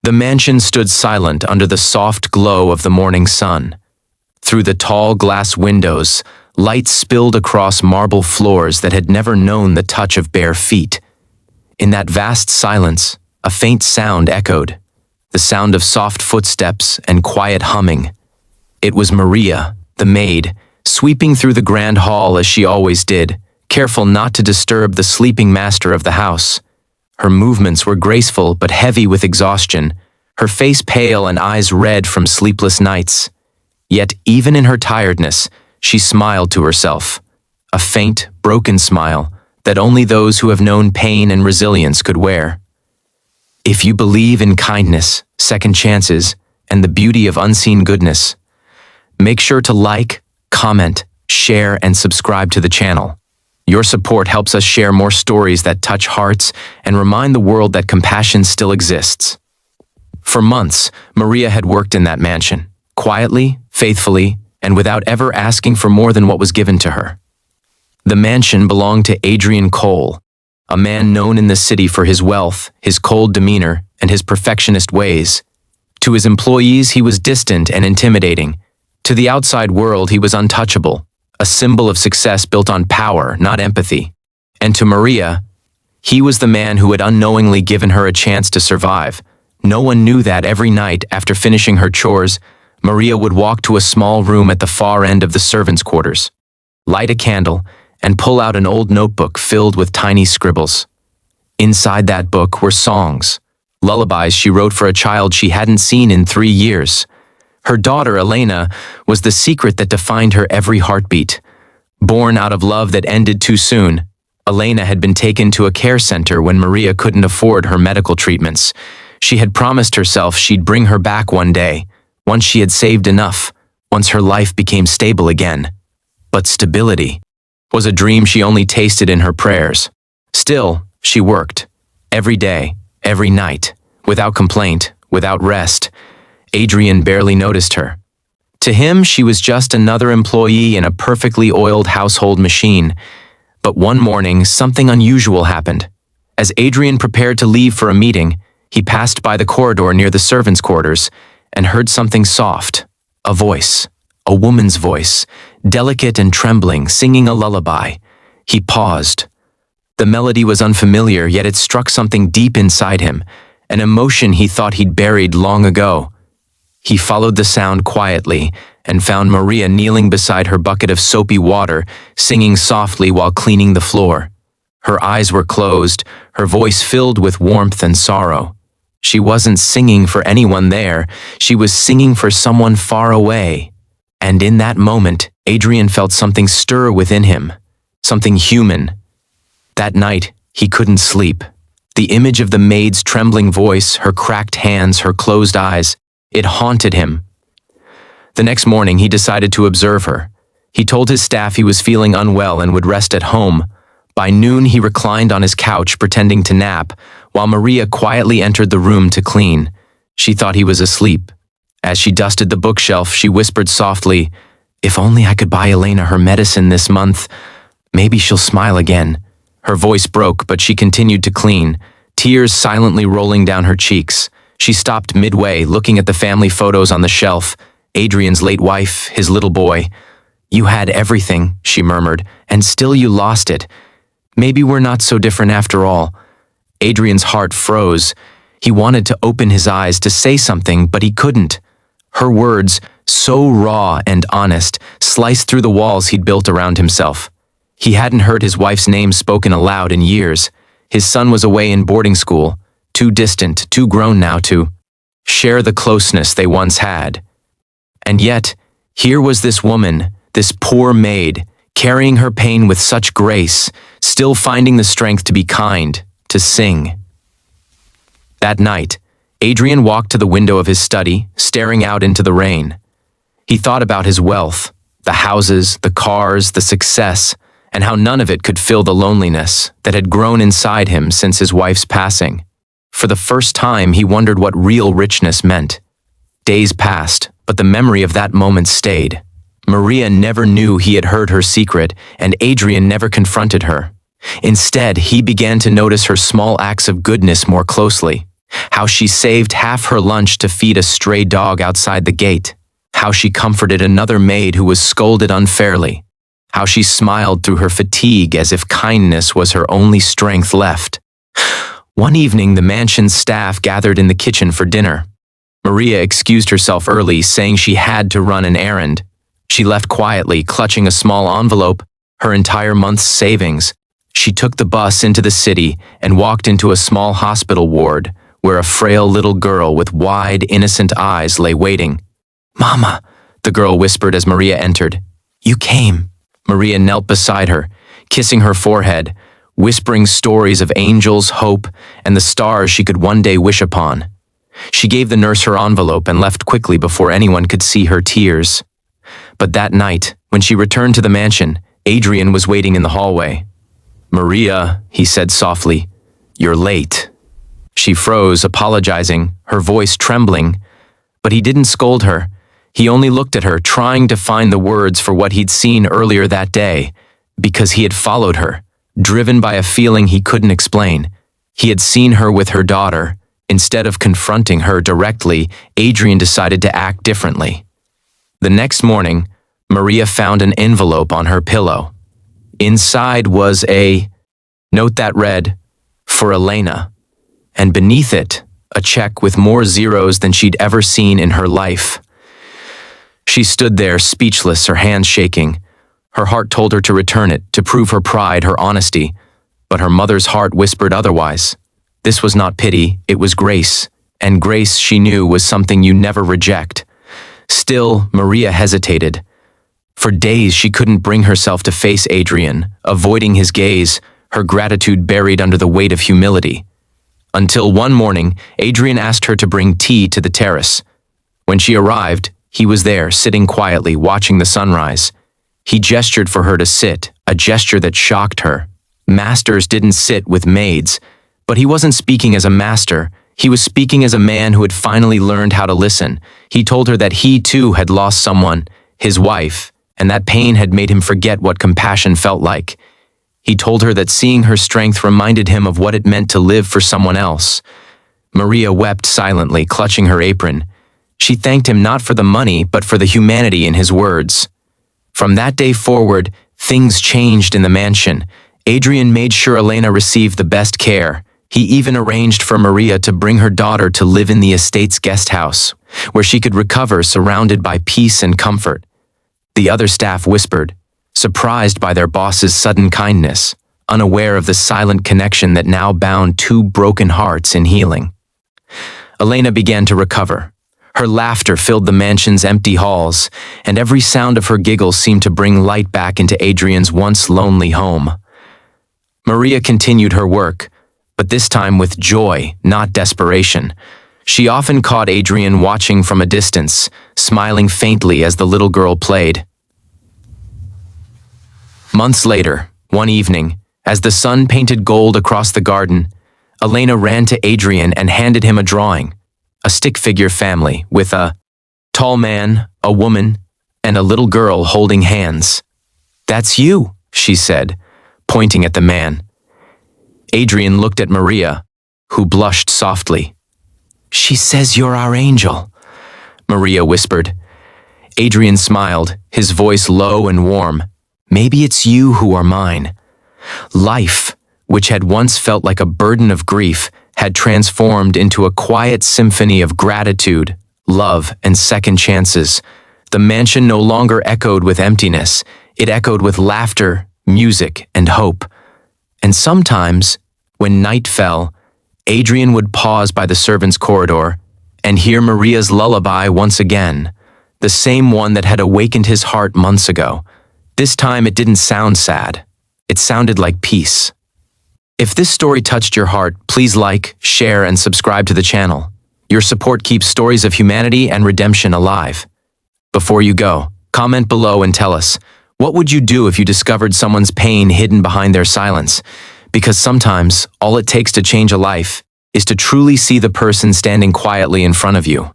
The mansion stood silent under the soft glow of the morning sun. Through the tall glass windows, light spilled across marble floors that had never known the touch of bare feet. In that vast silence, a faint sound echoed, the sound of soft footsteps and quiet humming. It was Maria, the maid, sweeping through the grand hall as she always did, careful not to disturb the sleeping master of the house. Her movements were graceful but heavy with exhaustion, her face pale and eyes red from sleepless nights. Yet even in her tiredness, she smiled to herself, a faint, broken smile that only those who have known pain and resilience could wear. If you believe in kindness, second chances, and the beauty of unseen goodness, make sure to like, comment, share, and subscribe to the channel. Your support helps us share more stories that touch hearts and remind the world that compassion still exists. For months, Maria had worked in that mansion, quietly, faithfully, and without ever asking for more than what was given to her. The mansion belonged to Adrian Cole, a man known in the city for his wealth, his cold demeanor, and his perfectionist ways. To his employees, he was distant and intimidating. To the outside world, he was untouchable, a symbol of success built on power, not empathy. And to Maria, he was the man who had unknowingly given her a chance to survive. No one knew that every night, after finishing her chores, Maria would walk to a small room at the far end of the servants' quarters, light a candle, and pull out an old notebook filled with tiny scribbles. Inside that book were songs, lullabies she wrote for a child she hadn't seen in 3 years. Her daughter, Elena, was the secret that defined her every heartbeat. Born out of love that ended too soon, Elena had been taken to a care center when Maria couldn't afford her medical treatments. She had promised herself she'd bring her back one day, once she had saved enough, once her life became stable again. But stability was a dream she only tasted in her prayers. Still, she worked. Every day, every night, without complaint, without rest. Adrian barely noticed her. To him, she was just another employee in a perfectly oiled household machine. But one morning, something unusual happened. As Adrian prepared to leave for a meeting, he passed by the corridor near the servants' quarters and heard something soft, a voice, a woman's voice, delicate and trembling, singing a lullaby. He paused. The melody was unfamiliar, yet it struck something deep inside him, an emotion he thought he'd buried long ago. He followed the sound quietly and found Maria kneeling beside her bucket of soapy water, singing softly while cleaning the floor. Her eyes were closed, her voice filled with warmth and sorrow. She wasn't singing for anyone there, she was singing for someone far away. And in that moment, Adrian felt something stir within him, something human. That night, he couldn't sleep. The image of the maid's trembling voice, her cracked hands, her closed eyes, it haunted him. The next morning, he decided to observe her. He told his staff he was feeling unwell and would rest at home. By noon, he reclined on his couch pretending to nap, while Maria quietly entered the room to clean. She thought he was asleep. As she dusted the bookshelf, she whispered softly, "If only I could buy Elena her medicine this month, maybe she'll smile again." Her voice broke, but she continued to clean, tears silently rolling down her cheeks. She stopped midway, looking at the family photos on the shelf, Adrian's late wife, his little boy. "You had everything," she murmured, "and still you lost it. Maybe we're not so different after all." Adrian's heart froze. He wanted to open his eyes to say something, but he couldn't. Her words, so raw and honest, sliced through the walls he'd built around himself. He hadn't heard his wife's name spoken aloud in years. His son was away in boarding school, too distant, too grown now to share the closeness they once had. And yet, here was this woman, this poor maid, carrying her pain with such grace, still finding the strength to be kind, to sing. That night, Adrian walked to the window of his study, staring out into the rain. He thought about his wealth, the houses, the cars, the success, and how none of it could fill the loneliness that had grown inside him since his wife's passing. For the first time, he wondered what real richness meant. Days passed, but the memory of that moment stayed. Maria never knew he had heard her secret, and Adrian never confronted her. Instead, he began to notice her small acts of goodness more closely. How she saved half her lunch to feed a stray dog outside the gate. How she comforted another maid who was scolded unfairly. How she smiled through her fatigue as if kindness was her only strength left. One evening, the mansion's staff gathered in the kitchen for dinner. Maria excused herself early, saying she had to run an errand. She left quietly, clutching a small envelope, her entire month's savings. She took the bus into the city and walked into a small hospital ward where a frail little girl with wide, innocent eyes lay waiting. "Mama," the girl whispered as Maria entered. "You came." Maria knelt beside her, kissing her forehead, whispering stories of angels, hope, and the stars she could one day wish upon. She gave the nurse her envelope and left quickly before anyone could see her tears. But that night, when she returned to the mansion, Adrian was waiting in the hallway. "Maria," he said softly, "you're late." She froze, apologizing, her voice trembling. But he didn't scold her. He only looked at her, trying to find the words for what he'd seen earlier that day, because he had followed her, driven by a feeling he couldn't explain. He had seen her with her daughter. Instead of confronting her directly, Adrian decided to act differently. The next morning, Maria found an envelope on her pillow. Inside was a note that read, "For Elena," and beneath it, a check with more zeros than she'd ever seen in her life. She stood there, speechless, her hands shaking. Her heart told her to return it, to prove her pride, her honesty, but her mother's heart whispered otherwise. This was not pity, it was grace, and grace, she knew, was something you never reject. Still, Maria hesitated. For days she couldn't bring herself to face Adrian, avoiding his gaze, her gratitude buried under the weight of humility. Until one morning, Adrian asked her to bring tea to the terrace. When she arrived, he was there, sitting quietly, watching the sunrise. He gestured for her to sit, a gesture that shocked her. Masters didn't sit with maids, but he wasn't speaking as a master. He was speaking as a man who had finally learned how to listen. He told her that he too had lost someone, his wife, and that pain had made him forget what compassion felt like. He told her that seeing her strength reminded him of what it meant to live for someone else. Maria wept silently, clutching her apron. She thanked him not for the money, but for the humanity in his words. From that day forward, things changed in the mansion. Adrian made sure Elena received the best care. He even arranged for Maria to bring her daughter to live in the estate's guest house, where she could recover surrounded by peace and comfort. The other staff whispered, surprised by their boss's sudden kindness, unaware of the silent connection that now bound two broken hearts in healing. Elena began to recover. Her laughter filled the mansion's empty halls, and every sound of her giggle seemed to bring light back into Adrian's once lonely home. Maria continued her work, but this time with joy, not desperation. She often caught Adrian watching from a distance, smiling faintly as the little girl played. Months later, one evening, as the sun painted gold across the garden, Elena ran to Adrian and handed him a drawing, a stick figure family with a tall man, a woman, and a little girl holding hands. "That's you," she said, pointing at the man. Adrian looked at Maria, who blushed softly. "She says you're our angel," Maria whispered. Adrian smiled, his voice low and warm. "Maybe it's you who are mine." Life, which had once felt like a burden of grief, had transformed into a quiet symphony of gratitude, love, and second chances. The mansion no longer echoed with emptiness. It echoed with laughter, music, and hope. And sometimes, when night fell, Adrian would pause by the servants' corridor and hear Maria's lullaby once again, the same one that had awakened his heart months ago. This time it didn't sound sad. It sounded like peace. If this story touched your heart, please like, share, and subscribe to the channel. Your support keeps stories of humanity and redemption alive. Before you go, comment below and tell us, what would you do if you discovered someone's pain hidden behind their silence? Because sometimes, all it takes to change a life is to truly see the person standing quietly in front of you.